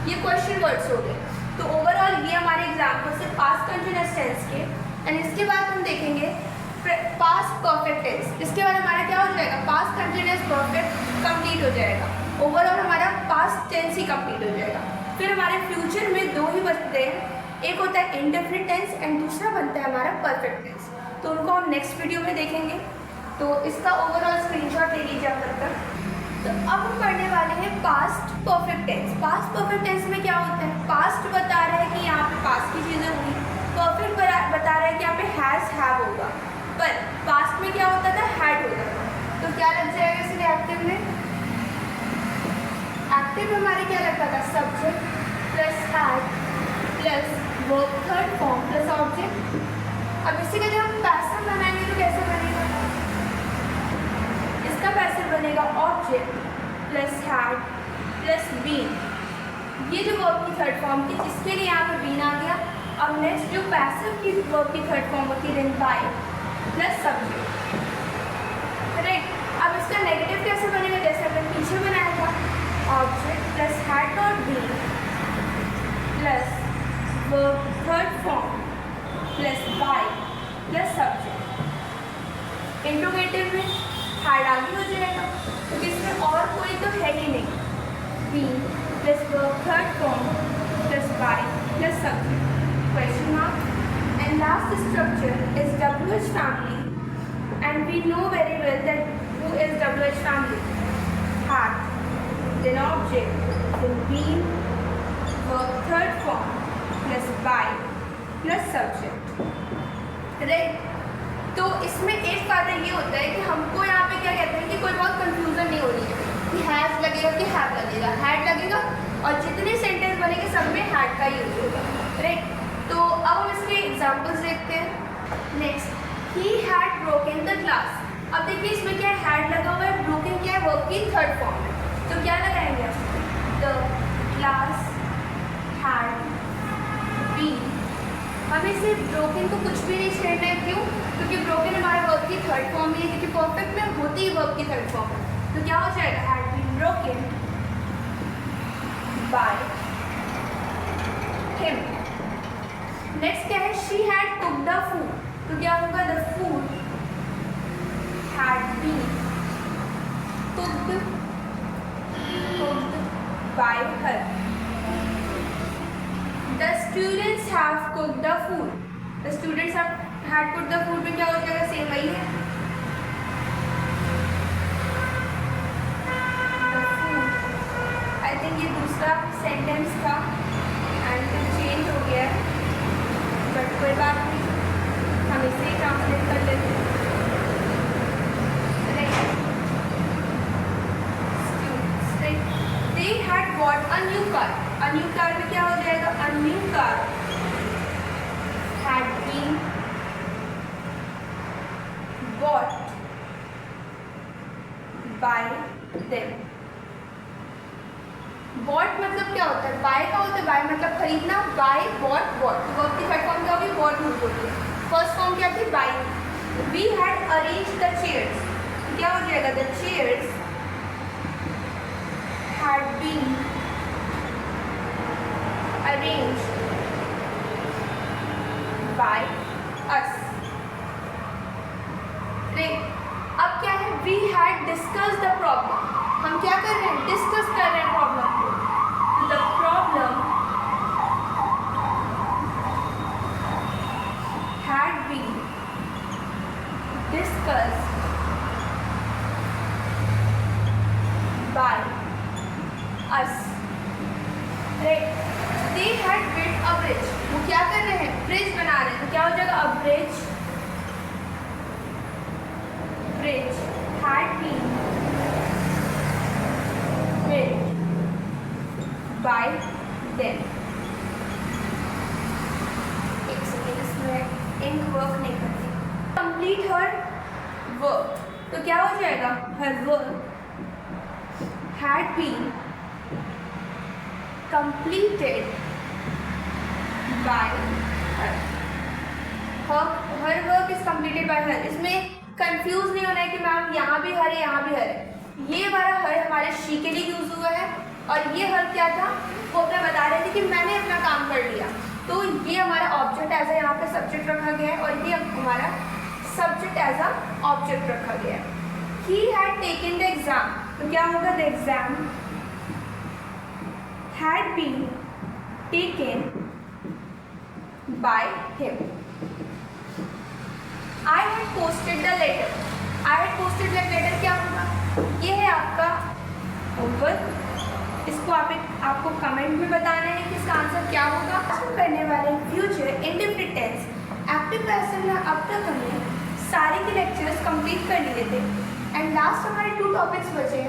ये क्वेश्चन वर्ड्स हो गए। तो ओवरऑल ये हमारे एग्जाम्पल से पास्ट कंटिन्यूअस टेंस के, एंड इसके बाद हम देखेंगे पास्ट परफेक्ट टेंस, इसके बाद हमारा क्या हो जाएगा, पास्ट कंटिन्यूअस परफेक्ट कंप्लीट हो जाएगा, ओवरऑल हमारा पास्ट टेंस ही कंप्लीट हो जाएगा। फिर हमारे फ्यूचर में दो ही बचते हैं, एक होता है इंडेफिनिट टेंस एंड दूसरा बनता है हमारा परफेक्ट टेंस, तो उनको हम नेक्स्ट वीडियो में देखेंगे। तो इसका ओवरऑल स्क्रीनशॉट ले लीजिए आप तक। तो अब हम पढ़ने वाले हैं past perfect tense. Past perfect tense में क्या होता है, पास्ट बता रहा है कि यहाँ पे पास्ट की चीज़ें हुई, परफेक्ट बता रहा है कि यहाँ पे हैज़ हैव होगा, पर पास्ट में क्या होता था, हैड होता था, तो क्या लग जाएगा इसलिए एक्टिव में, एक्टिव में हमारे क्या लगता था, subject plus had plus verb third form plus object. अब इसी का जब हम पैसिव बनाएंगे तो कैसे बनेगा, इसका पैसिव बनेगा object plus had plus been, ये जो वर्ब की थर्ड फॉर्म थी इसके लिए यहाँ पे बीन आ गया। अब नेक्स्ट जो पैसिव की वर्ब की थर्ड फॉर्म होती है then by plus subject, right. अब इसका नेगेटिव कैसे बनेगा, जैसे हमने पीछे बनाया था, object plus had not been plus verb third form plus by plus subject. Interrogative में हैड आगे हो जाएगा क्योंकि इसमें और कोई तो है ही नहीं, been plus verb third form plus by plus subject, question mark, and last structure is WH family, and we know very well that who is WH family, had, then object, then being, verb third form plus by plus subject, right? तो इसमें एक फायदा ये होता है कि हमको यहाँ पे क्या कहते हैं कि कोई बहुत कंफ्यूजन नहीं हो रही है कि हैज़ लगेगा कि हैव लगेगा, हैड लगेगा, और जितने सेंटेंस बनेंगे सब में हैड का यूज होगा, राइट। तो अब हम इसके एग्जाम्पल्स देखते हैं। Next, he had broken the glass. अब देखिए इसमें क्या है, हैड लगा हुआ है, ब्रोकन क्या है, वर्ब की थर्ड फॉर्म है, तो क्या लगाएंगे, द ग्लास हैड बीन। हमें सिर्फ ब्रोकन को कुछ भी नहीं छेड़ना है, क्यों, क्योंकि ब्रोकन हमारे वर्ब की थर्ड फॉर्म है, क्योंकि परफेक्ट में होती ही वर्ब की थर्ड फॉर्म है, तो क्या हो जाएगा, had been broken by him. Next क्या है, she had cooked the food, तो क्या होगा, the food had been cooked by her. The students have cooked the food, the students had cooked the food में क्या हो जाएगा, सेम वही है, द फूड। आई थिंक ये दूसरा सेंटेंस था एंड फिर चेंज हो गया है, बट कोई बात नहीं, हम इसे ही ट्रांसलेट कर लेते हैं, they had bought a new car. A new car में क्या हो जाएगा, a new car had been bought by them. Bought मतलब क्या होता है? बाय का होता है, बाय मतलब खरीदना, बाय बॉट बॉट। तो वर्ब की थर्ड फॉर्म क्या होगी? बॉट यूज होती है। फर्स्ट फॉर्म क्या थी? By. We had arrange the chairs, क्या हो जाएगा? The chairs had been arranged by us. अब क्या है? We had discuss the problem, हम क्या कर रहे हैं? डिस्कस कर रहे हैं प्रॉब्लम को। The problem had been discussed by us. They had built a bridge, वो क्या कर रहे हैं? ब्रिज बना रहे हैं। तो क्या हो जाएगा? अ bridge had been built by them। एक सेकेंड, इसमें इंक वर्क नहीं करती। कंप्लीट हर वर्क, तो क्या हो जाएगा? Her work had been completed by her। Her work is completed by हर। इसमें कंफ्यूज नहीं होना है कि मैम यहाँ भी हर है, यहाँ भी हर है। ये वाला हर हमारे शी के लिए यूज हुआ है, और ये हर क्या था? वो अपना बता रहे थे कि मैंने अपना काम कर लिया। तो ये हमारा ऑब्जेक्ट एज ए यहाँ पे सब्जेक्ट रखा गया है, और ये हमारा सब्जेक्ट एज अ ऑब्जेक्ट रखा गया है। He had taken the exam, तो क्या होगा? The exam had been taken by him. I had posted the letter, I had posted the letter क्या होगा? ये है आपका होमवर्क। इसको आपको कमेंट में बताना है कि इसका आंसर क्या होगा। हम करने वाले future indefinite tense active passive में अब तक हमने सारे के लेक्चर्स कंप्लीट कर लिए थे, एंड लास्ट हमारे 2 टॉपिक्स बचे।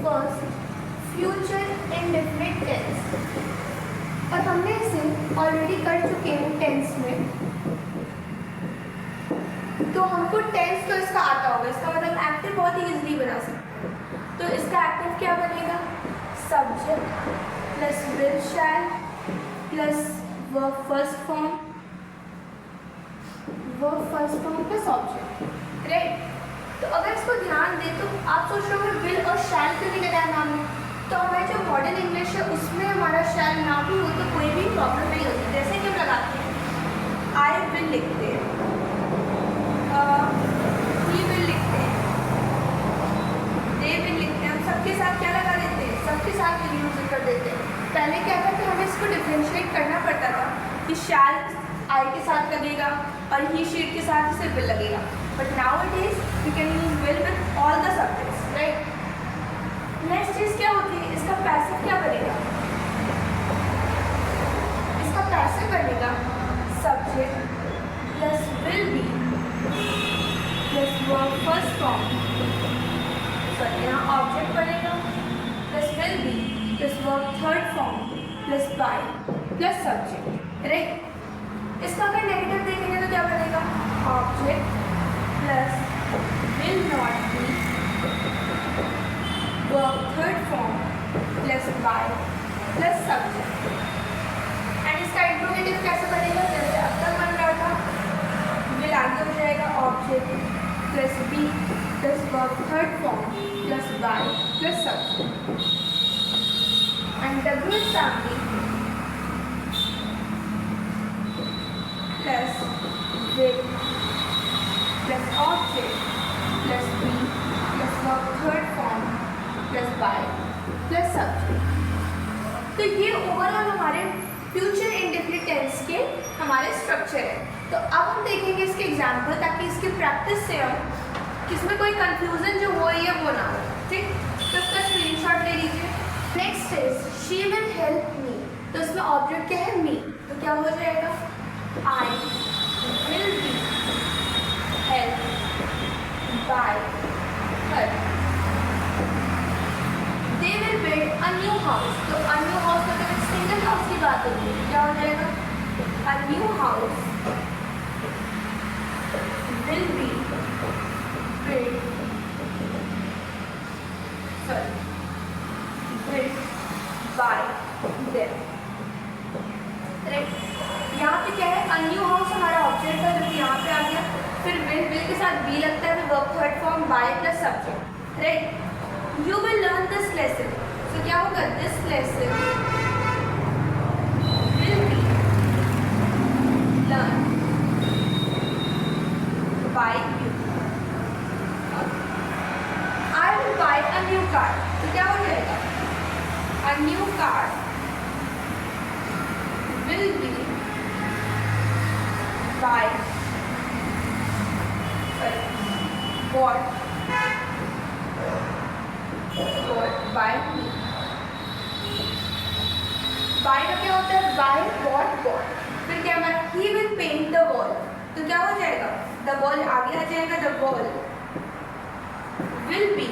फर्स्ट फ्यूचर इंडेफिनिट टेंस, और हमने इसे ऑलरेडी कर चुके हैं टेंस में। तो हमको टेंस तो इसका आता होगा, इसका मतलब एक्टिव बहुत ही इजीली बना सकते हैं। तो इसका एक्टिव क्या बनेगा? Subject plus will shell plus verb first form plus object, right. तो अगर इसको ध्यान दें तो आप सोच रहे हो विल और शैल क्यों नहीं लगाया नाम में? तो हमारे जो मॉडर्न इंग्लिश है उसमें हमारा शैल ना भी हो तो कोई भी प्रॉब्लम नहीं होती। जैसे कि हम लगाते हैं आई विल लिखते हैं, ही विल लिखते हैं, दे विल लिखते हैं। हम सबके साथ क्या लगा देते हैं? सबके साथ विल यूज कर देते हैं। पहले क्या था कि हमें इसको डिफरेंशिएट करना पड़ता था कि शैल आई के साथ लगेगा और ही शीट के साथ सिर्फ विल लगेगा, but now it is we can use will with all the subjects, right. Next चीज क्या होती है? इसका पैसिव क्या बनेगा? इसका पैसिव बनेगा subject plus will be plus verb first form, sorry यहाँ ऑब्जेक्ट बनेगा plus will be plus verb third form plus by plus subject, right. इसका अगर नेगेटिव देखेंगे तो क्या बनेगा? Object plus will not be verb third form plus by plus subject. And इसका interrogative कैसे बनेगा? जैसे अब तक बन रहा था, विल आगे हो जाएगा object plus B plus verb third form plus by plus subject, and W family plus will plus object plus B plus verb third form plus by plus subject. तो ये ओवरऑल हमारे फ्यूचर इंडेफिनिट टेंस के हमारे structure है। तो अब हम देखेंगे इसके एग्जाम्पल, ताकि इसकी प्रैक्टिस से हम किसमें कोई कंफ्यूजन जो हो रही है वो ना हो, ठीक। तो इसका स्क्रीनशॉट ले लीजिए। Next is she will help me, तो इसमें ऑब्जेक्ट क्या है? मी। तो क्या हो जाएगा? I will be help by her. They will build a new house, तो अ न्यू हाउस मतलब सिंगल हाउस की बात होती है। क्या हो जाएगा? A new house will be built form by plus subject, right. You will learn this lesson, तो क्या होगा, this lesson will be learn by you. I will buy a new car, तो क्या हो जाएगा, a new car will be by bought by me। by का क्या होता है, by bought। फिर क्या हमारा, he will paint the wall, तो क्या हो जाएगा, the wall आगे आ जाएगा, the wall will be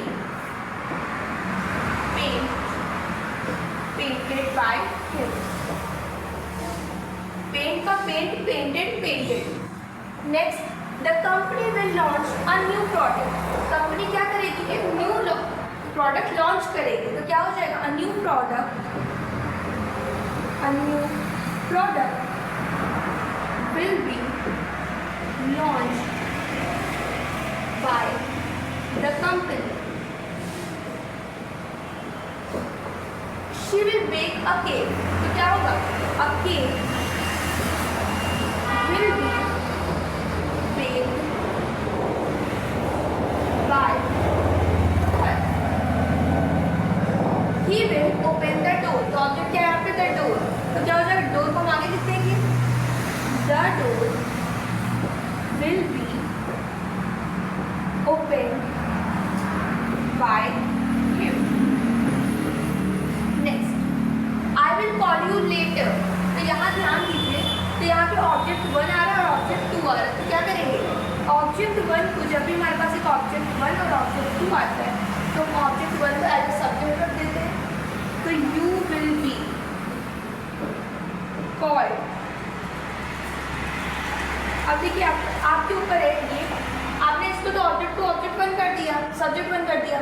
painted by him। Paint का paint, painted. Next, the company will launch a new product, company क्या करेगी, एक न्यू प्रोडक्ट लॉन्च करेगी, तो क्या हो जाएगा, a new product will be launch by the company. She will bake a cake, तो क्या होगा, a cake will be baked by her। He will open the door, तो ऑब्जेक्ट क्या है यहाँ पे, the door, तो क्या हो जाएगा, डोर को हम आगे लिख देंगे, the door will be opened by him। Next, I will call you later, तो यहाँ ध्यान दीजिए, तो यहाँ पे ऑब्जेक्ट 1 आ रहा है और ऑब्जेक्ट 2 आ रहा है, तो क्या करेंगे, ऑब्जेक्ट 1 को जब भी हमारे पास एक ऑब्जेक्ट 1 और ऑब्जेक्ट 2 आता है तो हम ऑब्जेक्ट 1 को एज ए सब्जेक्ट रख देते हैं, तो यू विल बी कॉल्ड। अब देखिए आपके ऊपर है ये, आपने इसको तो ऑब्जेक्ट को ऑब्जेक्ट 1 कर दिया, सब्जेक्ट 1 कर दिया,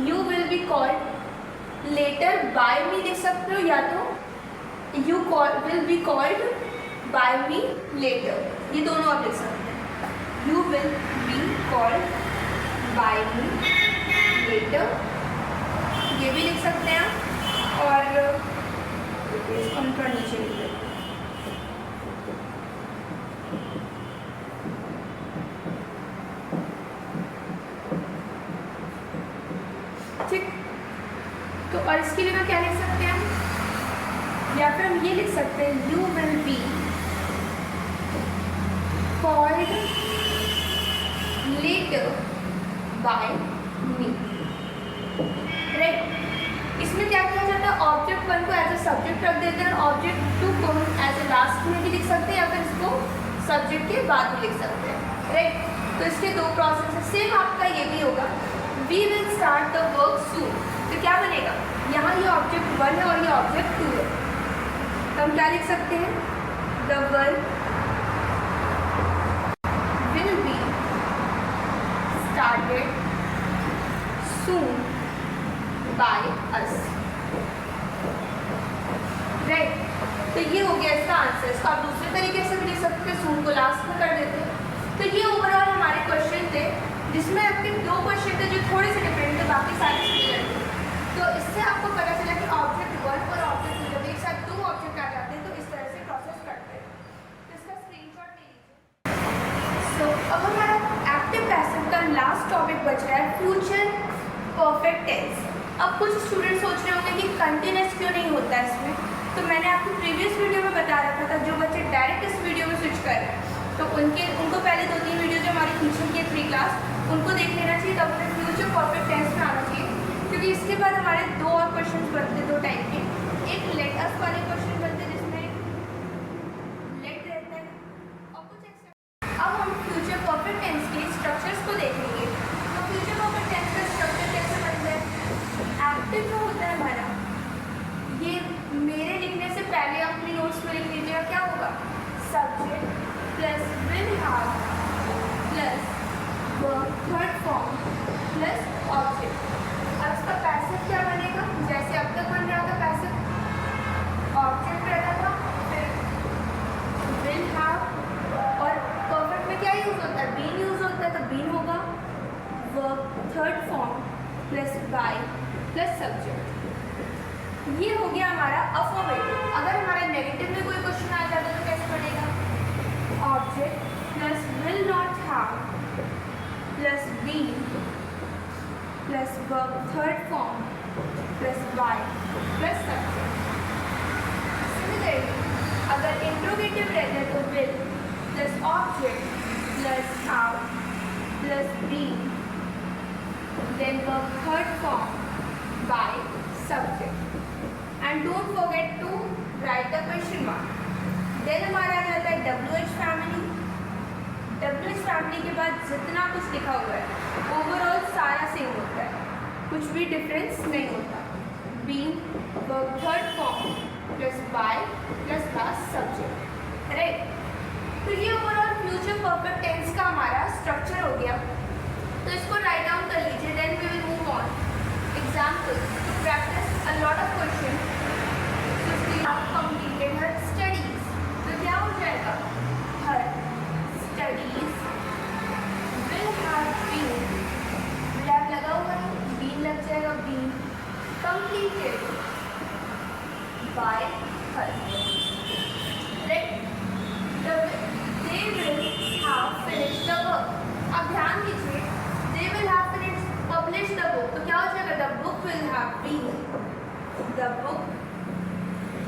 you will be called later by me लिख सकते हो, या तो you will be called by me later, ये दोनों आप लिख सकते हैं, you will be called by me later, ये भी लिख सकते हैं आप। और इसको हम थोड़ा नीचे लिख देते हैं, ठीक। तो और इसके लिए मैं क्या लिख सकते हैं हम, या फिर हम ये लिख सकते हैं, you will be called later by me, right. इसमें क्या किया जाता है, ऑब्जेक्ट 1 को एज ए सब्जेक्ट रख देते हैं और ऑब्जेक्ट 2 को हम एज ए लास्ट में भी लिख सकते हैं, या फिर इसको सब्जेक्ट के बाद भी लिख सकते हैं, राइट। तो इसके दो प्रोसेस है, सेम आपका ये भी होगा, we will start the work soon, तो क्या बनेगा, यहाँ ये ऑब्जेक्ट 1 है और ये ऑब्जेक्ट 2 है, तो हम क्या लिख सकते हैं, the work will be started soon by us, right. तो ये हो गया इसका आंसर। इसको आप दूसरे तरीके से भी लिख सकते हैं, सून को लास्ट में कर देते हैं। तो ये ओवरऑल हमारे क्वेश्चन थे, जिसमें आपके 2 क्वेश्चन थे जो थोड़े से डिफरेंट थे, बाकी सारे क्लियर थे। तो इससे आपको पता चला कि ऑब्जेक्ट 1 और ऑब्जेक्ट 2 जब एक साथ 2 ऑब्जेक्ट आ जाते हैं तो इस तरह से प्रोसेस करते हैं। तो इसका स्क्रीनशॉट ले लीजिए। सो अब हमारा एक्टिव पैसिव का लास्ट टॉपिक बच रहा है, फ्यूचर परफेक्ट टेंस। अब कुछ स्टूडेंट सोच रहे होंगे कि कंटिन्यूस क्यों नहीं होता है इसमें, तो मैंने आपको प्रीवियस वीडियो में बता रखा था, जो बच्चे डायरेक्ट इस वीडियो में स्विच कर रहे हैं तो उनको पहले 2-3 वीडियो जो हमारी टीचिंग की 3 क्लास उनको देख लेना चाहिए, तब उन्हें फ्यूचर परफेक्ट टेंस में आना चाहिए, क्योंकि इसके बाद हमारे 2 और क्वेश्चन बनते 2 टाइप के। एक लेट अस वाले क्वेश्चन बनते जिसमें लेट रहता है और कुछ एक्सेप्ट। अब हम फ्यूचर परफेक्ट टेंस के स्ट्रक्चर्स को देखेंगे। तो फ्यूचर परफेक्ट टेंस का स्ट्रक्चर कैसे बनता है, एक्टिव जो होता है हमारा, ये मेरे लिखने से पहले अपनी नोट्स में लिख लीजिएगा, क्या होगा, subject plus will have plus verb third form plus object. अब इसका पैसिव क्या बनेगा, जैसे अब तक बन रहा था पैसिव, ऑब्जेक्ट रहता था, फिर विल हैव, और परफेक्ट में क्या यूज़ होता है, बीन यूज़ होता है, तो बीन होगा, वर्ब बाय प्लस सब्जेक्ट। ये हो गया हमारा अफर्मेटिव। अगर हमारा नेगेटिव में कोई क्वेश्चन आ जाता तो कैसे पढ़ेगा? Object plus will not have plus B plus verb third form plus by plus subject. Similarly अगर इंट्रोगेटिव रहते तो will plus object plus have plus B then verb third form by subject and don't forget to write the question mark. then हमारा आ जाता है WH family। WH family के बाद जितना कुछ लिखा हुआ है ओवरऑल सारा सेम होता है, कुछ भी डिफरेंस नहीं होता। being verb third form plus by plus last subject, right. तो ये ओवरऑल फ्यूचर परफेक्ट टेंस का हमारा स्ट्रक्चर हो गया। तो इसको राइट डाउन कर लीजिए। Then we will move on example to practice a lot of question. We have completed her studies. तो क्या हो जाएगा? Her studies will have been, will have लगा हुआ है, बीन लग जाएगा, been completed by her, right. They will have finished the work. अब ध्यान दीजिए, they will have finished published the book। तो क्या हो जाएगा? the book will have been, the book,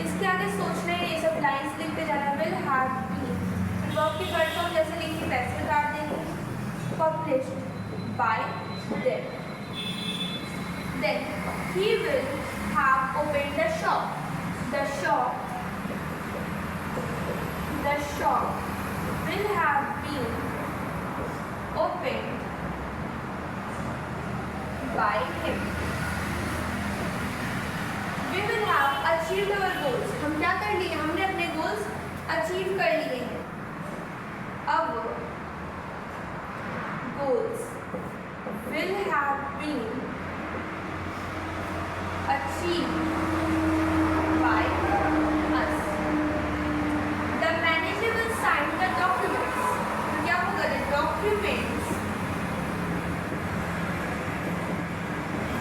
इसके आगे सोचना ही नहीं, सब लाइंस लिखते जाना। will have been वर्ब की थर्ड फॉर्म जैसे लिखी वैसे काट देंगे। published by them। then he will have opened the shop, the shop will have been opened by him। We will have achieved our goals। हम क्या कर लिए? हमने अपने गोल्स अचीव कर लिए हैं। अब goals will have been achieved by us। The manager will sign the documents। तो क्या होगा? The documents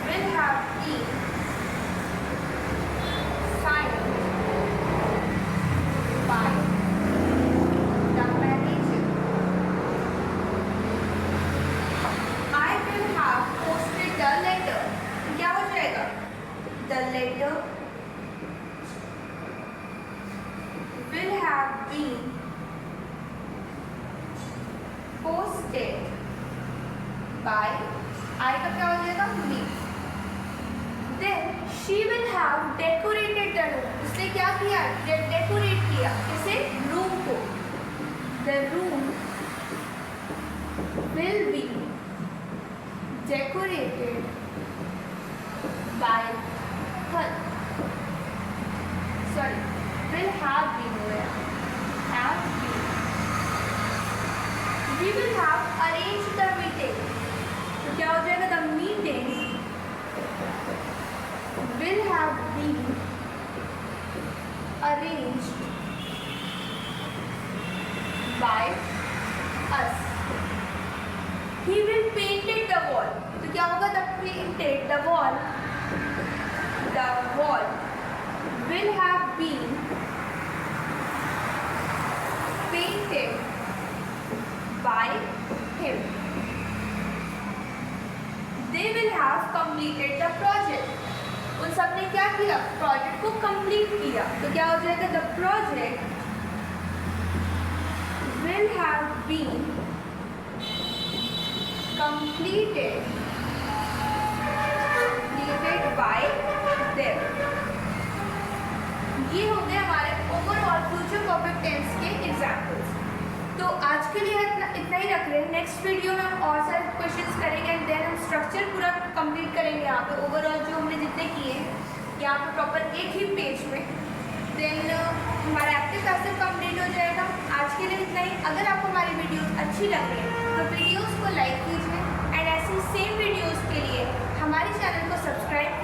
will have been signed by the manager। I will have posted the letter। क्या हो जाएगा? The letter will have been posted by, I का क्या हो जाएगा? me। then she will have decorated the room। उसने क्या किया? डेकोरेट किया। किसे? रूम को। the room will be decorated by her। sorry, will have been हो गया, have been। we will have arranged the meeting। तो क्या हो जाएगा? the meeting will have been arranged by us। he will painted the wall। तो क्या होगा? the painted the wall will have been painted by him। they will have completed the project। उन सब ने क्या किया? प्रोजेक्ट को कंप्लीट किया। तो क्या हो जाएगा? The project will have been completed by them. ये हो गए हमारे ओवरऑल फ्यूचर परफेक्ट टेंस के एग्जाम्पल्स। तो आज के लिए इतना ही रख रहे हैं। नेक्स्ट वीडियो में हम और सारे क्वेश्चंस करेंगे एंड देन हम स्ट्रक्चर पूरा कंप्लीट करेंगे। यहाँ पे ओवरऑल जो हमने जितने किए हैं यहाँ पे प्रॉपर एक ही पेज में, देन हमारा एक्टिव पैसिव कंप्लीट हो जाएगा। आज के लिए इतना ही। अगर आपको हमारी वीडियोस अच्छी लग रही है तो वीडियोस को लाइक कीजिए एंड ऐसी सेम वीडियोस के लिए हमारे चैनल को सब्सक्राइब